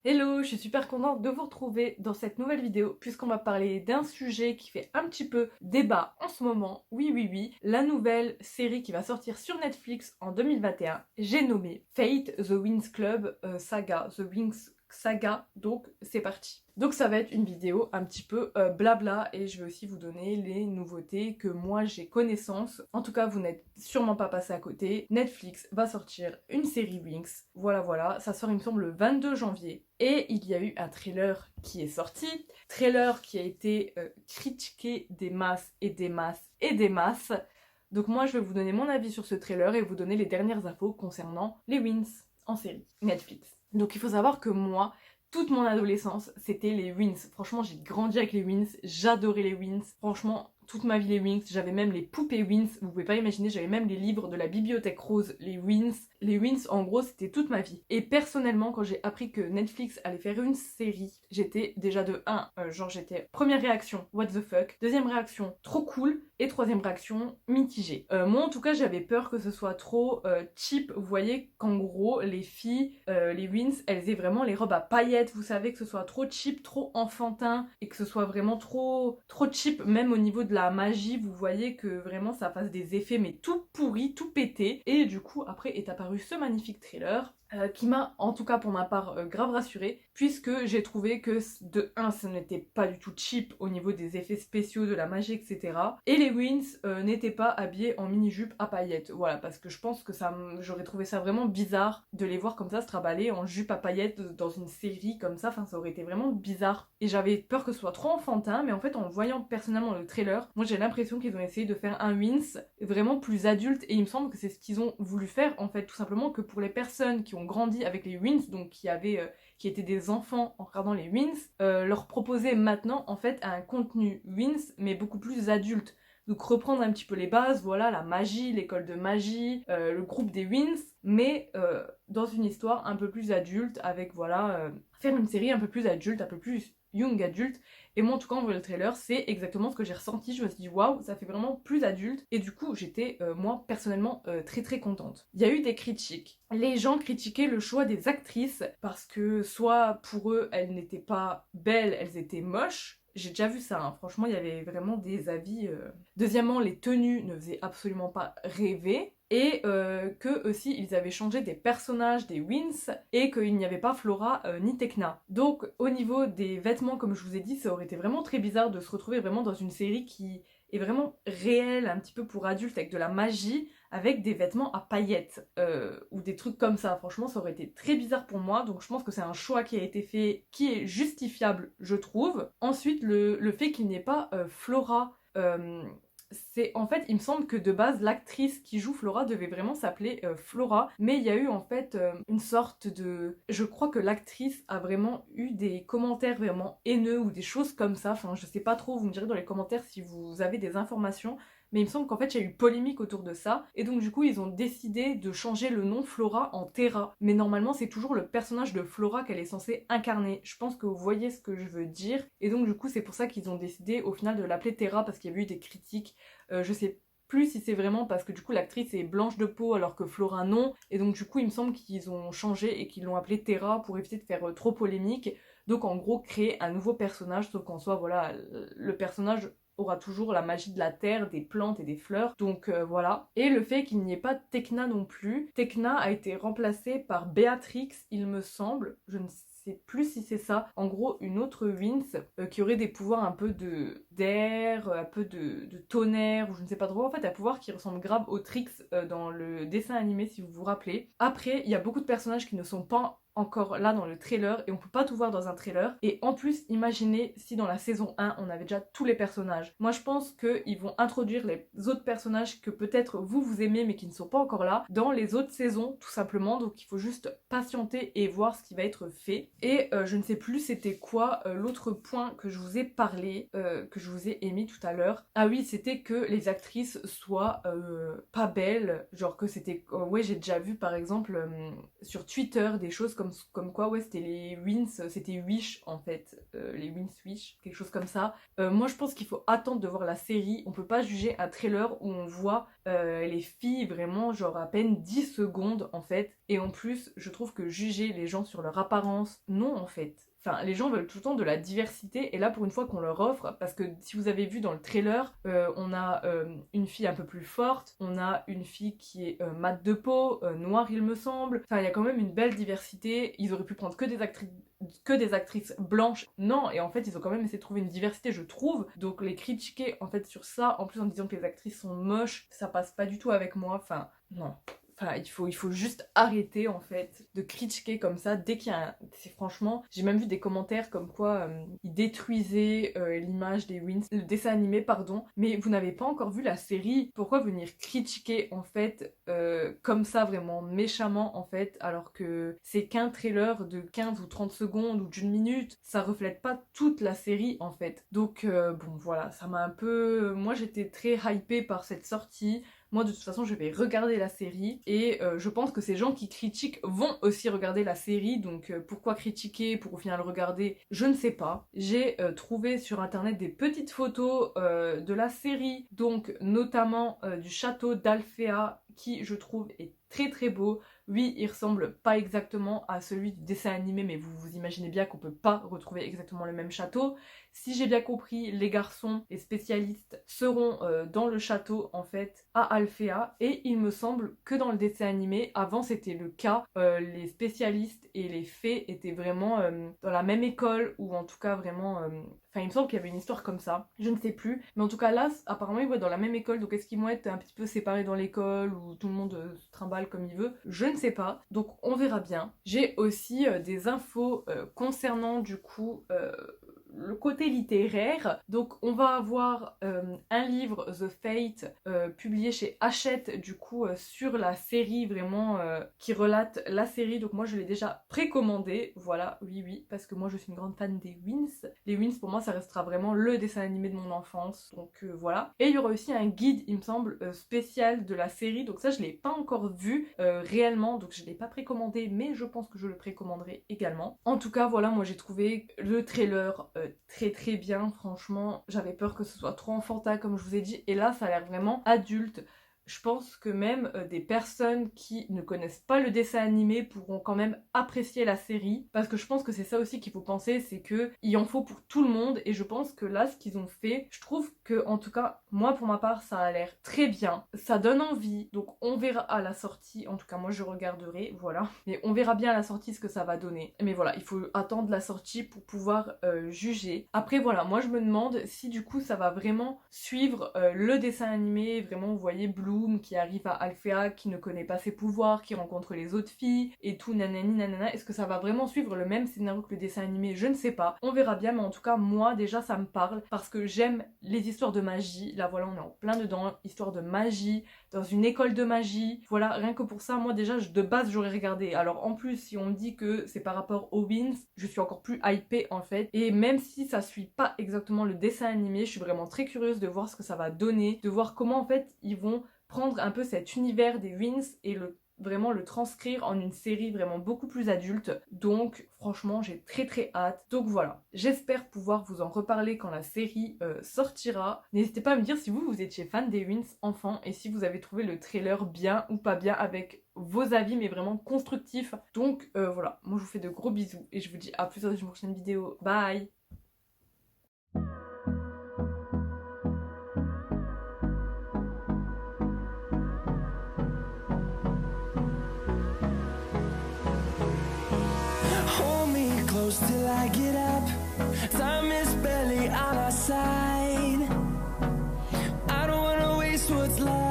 Hello, je suis super contente de vous retrouver dans cette nouvelle vidéo puisqu'on va parler d'un sujet qui fait un petit peu débat en ce moment. Oui, oui, oui, la nouvelle série qui va sortir sur Netflix en 2021, j'ai nommé Fate The Winx Club Saga, The Winx Saga, donc c'est parti. Donc ça va être une vidéo un petit peu blabla et je vais aussi vous donner les nouveautés que moi j'ai connaissance. En tout cas, vous n'êtes sûrement pas passé à côté. Netflix va sortir une série Winx. Voilà, voilà. Ça sort, il me semble, le 22 janvier. Et il y a eu un trailer qui est sorti. Trailer qui a été critiqué des masses et des masses et des masses. Donc moi, je vais vous donner mon avis sur ce trailer et vous donner les dernières infos concernant les Winx en série Netflix. Donc il faut savoir que moi, toute mon adolescence, c'était les Winx. Franchement, j'ai grandi avec les Winx, j'adorais les Winx. Franchement, toute ma vie les Winx, j'avais même les poupées Winx, vous pouvez pas imaginer, j'avais même les livres de la bibliothèque rose, les Winx. Les Winx, en gros, c'était toute ma vie. Et personnellement, quand j'ai appris que Netflix allait faire une série, j'étais déjà de 1, genre j'étais première réaction, what the fuck, deuxième réaction, trop cool, et troisième réaction, mitigée. Moi, en tout cas, j'avais peur que ce soit trop cheap. Vous voyez qu'en gros, les filles, les Winx, elles aient vraiment les robes à paillettes, vous savez, que ce soit trop cheap, trop enfantin, et que ce soit vraiment trop cheap, même au niveau de la magie, vous voyez que vraiment ça fasse des effets, mais tout pourri, tout pété. Et du coup, après est apparu ce magnifique trailer, qui m'a, en tout cas pour ma part, grave rassurée, puisque j'ai trouvé que de 1, ce n'était pas du tout cheap au niveau des effets spéciaux, de la magie, etc. Et les Winx n'étaient pas habillés en mini-jupe à paillettes, voilà, parce que je pense que j'aurais trouvé ça vraiment bizarre de les voir comme ça se trimballer en jupe à paillettes dans une série comme ça, enfin ça aurait été vraiment bizarre. Et j'avais peur que ce soit trop enfantin, mais en fait en voyant personnellement le trailer, moi j'ai l'impression qu'ils ont essayé de faire un Winx vraiment plus adulte, et il me semble que c'est ce qu'ils ont voulu faire en fait, tout simplement, que pour les personnes qui ont grandi avec les Winx, donc qui étaient des enfants en regardant les Winx, leur proposer maintenant en fait un contenu Winx mais beaucoup plus adulte. Donc reprendre un petit peu les bases, voilà, la magie, l'école de magie, le groupe des Winx, mais dans une histoire un peu plus adulte, avec voilà, faire une série un peu plus adulte, un peu plus young adulte. Et moi en tout cas en voyant le trailer, c'est exactement ce que j'ai ressenti. Je me suis dit waouh, ça fait vraiment plus adulte, et du coup j'étais moi personnellement très très contente. Il y a eu des critiques. Les gens critiquaient le choix des actrices parce que soit pour eux elles n'étaient pas belles, elles étaient moches. J'ai déjà vu ça, hein. Franchement, il y avait vraiment des avis. Deuxièmement, les tenues ne faisaient absolument pas rêver. Et que aussi ils avaient changé des personnages des Winx et qu'il n'y avait pas Flora ni Tecna. Donc au niveau des vêtements, comme je vous ai dit, ça aurait été vraiment très bizarre de se retrouver vraiment dans une série qui est vraiment réelle, un petit peu pour adultes, avec de la magie, avec des vêtements à paillettes ou des trucs comme ça. Franchement, ça aurait été très bizarre pour moi, donc je pense que c'est un choix qui a été fait, qui est justifiable, je trouve. Ensuite, le fait qu'il n'y ait pas Flora, c'est en fait, il me semble que de base, l'actrice qui joue Flora devait vraiment s'appeler Flora, mais il y a eu en fait une sorte de... Je crois que l'actrice a vraiment eu des commentaires vraiment haineux ou des choses comme ça, enfin je sais pas trop, vous me direz dans les commentaires si vous avez des informations, mais il me semble qu'en fait il y a eu polémique autour de ça, et donc du coup ils ont décidé de changer le nom Flora en Terra, mais normalement c'est toujours le personnage de Flora qu'elle est censée incarner. Je pense que vous voyez ce que je veux dire, et donc du coup c'est pour ça qu'ils ont décidé au final de l'appeler Terra, parce qu'il y a eu des critiques, je sais plus si c'est vraiment parce que du coup l'actrice est blanche de peau alors que Flora non, et donc du coup il me semble qu'ils ont changé et qu'ils l'ont appelée Terra pour éviter de faire trop polémique, donc en gros créer un nouveau personnage, sauf qu'en soi voilà, le personnage aura toujours la magie de la terre, des plantes et des fleurs, donc voilà. Et le fait qu'il n'y ait pas Tecna non plus, Tecna a été remplacée par Béatrix, il me semble, je ne sais plus si c'est ça, en gros une autre Winx qui aurait des pouvoirs un peu d'air, un peu de tonnerre, ou je ne sais pas trop, en fait un pouvoir qui ressemble grave au Trix dans le dessin animé si vous vous rappelez. Après, il y a beaucoup de personnages qui ne sont pas encore là dans le trailer, et on peut pas tout voir dans un trailer, et en plus imaginez si dans la saison 1 on avait déjà tous les personnages. Moi je pense qu'ils vont introduire les autres personnages que peut-être vous aimez mais qui ne sont pas encore là dans les autres saisons tout simplement, donc il faut juste patienter et voir ce qui va être fait. Et je ne sais plus c'était quoi l'autre point que je vous ai parlé, que je vous ai émis tout à l'heure. Ah oui, c'était que les actrices soient pas belles, genre que c'était... ouais, j'ai déjà vu par exemple sur Twitter des choses comme quoi ouais c'était les Winx, c'était Wish en fait, les Winx Wish, quelque chose comme ça. Moi je pense qu'il faut attendre de voir la série, on peut pas juger un trailer où on voit les filles vraiment genre à peine 10 secondes en fait, Et en plus, je trouve que juger les gens sur leur apparence, non en fait. Enfin, les gens veulent tout le temps de la diversité, et là pour une fois qu'on leur offre, parce que si vous avez vu dans le trailer, on a une fille un peu plus forte, on a une fille qui est mate de peau, noire il me semble, enfin il y a quand même une belle diversité, ils auraient pu prendre que des actrices blanches, non, et en fait ils ont quand même essayé de trouver une diversité je trouve, donc les critiquer en fait sur ça, en plus en disant que les actrices sont moches, ça passe pas du tout avec moi, enfin non. Enfin, il faut juste arrêter en fait de critiquer comme ça dès qu'il y a un... C'est franchement, j'ai même vu des commentaires comme quoi ils détruisaient l'image des Wins, le dessin animé pardon, mais vous n'avez pas encore vu la série, pourquoi venir critiquer en fait comme ça vraiment méchamment en fait, alors que c'est qu'un trailer de 15 ou 30 secondes ou d'une minute, ça reflète pas toute la série en fait. Donc bon voilà, ça m'a un peu... Moi j'étais très hypée par cette sortie. Moi de toute façon je vais regarder la série et je pense que ces gens qui critiquent vont aussi regarder la série, donc pourquoi critiquer pour au final regarder, je ne sais pas. J'ai trouvé sur internet des petites photos de la série, donc notamment du château d'Alfea qui je trouve est très très beau. Oui, il ressemble pas exactement à celui du dessin animé, mais vous vous imaginez bien qu'on peut pas retrouver exactement le même château. Si j'ai bien compris, les garçons, les spécialistes seront dans le château en fait à Alfea, et il me semble que dans le dessin animé, avant c'était le cas, les spécialistes et les fées étaient vraiment dans la même école, ou en tout cas vraiment... Enfin, il me semble qu'il y avait une histoire comme ça, je ne sais plus. Mais en tout cas là, apparemment ils vont être dans la même école, donc est-ce qu'ils vont être un petit peu séparés dans l'école, ou tout le monde se trimballe comme il veut? Je ne sais pas, donc on verra bien. J'ai aussi des infos concernant du coup... le côté littéraire, donc on va avoir un livre The Fate publié chez Hachette du coup sur la série vraiment qui relate la série, donc moi je l'ai déjà précommandé, voilà, oui, parce que moi je suis une grande fan des Wins. Les Wins pour moi ça restera vraiment le dessin animé de mon enfance, donc voilà. Et il y aura aussi un guide il me semble spécial de la série, donc ça je l'ai pas encore vu réellement, donc je l'ai pas précommandé, mais je pense que je le précommanderai également. En tout cas voilà, moi j'ai trouvé le trailer très très bien, franchement j'avais peur que ce soit trop enfantin comme je vous ai dit, et là ça a l'air vraiment adulte. Je pense que même des personnes qui ne connaissent pas le dessin animé pourront quand même apprécier la série, parce que je pense que c'est ça aussi qu'il faut penser, c'est que il en faut pour tout le monde, et je pense que là ce qu'ils ont fait, je trouve que en tout cas moi pour ma part ça a l'air très bien, ça donne envie, donc on verra à la sortie, en tout cas moi je regarderai, voilà, mais on verra bien à la sortie ce que ça va donner, mais voilà, il faut attendre la sortie pour pouvoir juger. Après voilà, moi je me demande si du coup ça va vraiment suivre le dessin animé, vraiment vous voyez Blue qui arrive à Alfea, qui ne connaît pas ses pouvoirs, qui rencontre les autres filles et tout nanani nanana. Est-ce que ça va vraiment suivre le même scénario que le dessin animé? Je ne sais pas. On verra bien, mais en tout cas moi déjà ça me parle parce que j'aime les histoires de magie. Là voilà, on est en plein dedans, histoire de magie, dans une école de magie. Voilà, rien que pour ça, moi déjà de base j'aurais regardé. Alors en plus si on me dit que c'est par rapport aux Wins, je suis encore plus hypée en fait. Et même si ça suit pas exactement le dessin animé, je suis vraiment très curieuse de voir ce que ça va donner, de voir comment en fait ils vont prendre un peu cet univers des Wins et vraiment le transcrire en une série vraiment beaucoup plus adulte. Donc franchement j'ai très très hâte. Donc voilà, j'espère pouvoir vous en reparler quand la série sortira. N'hésitez pas à me dire si vous étiez fan des Wins enfant et si vous avez trouvé le trailer bien ou pas bien, avec vos avis mais vraiment constructifs. Donc voilà, moi je vous fais de gros bisous et je vous dis à plus dans une prochaine vidéo. Bye. Close till I get up. Time is barely on our side. I don't wanna waste what's left.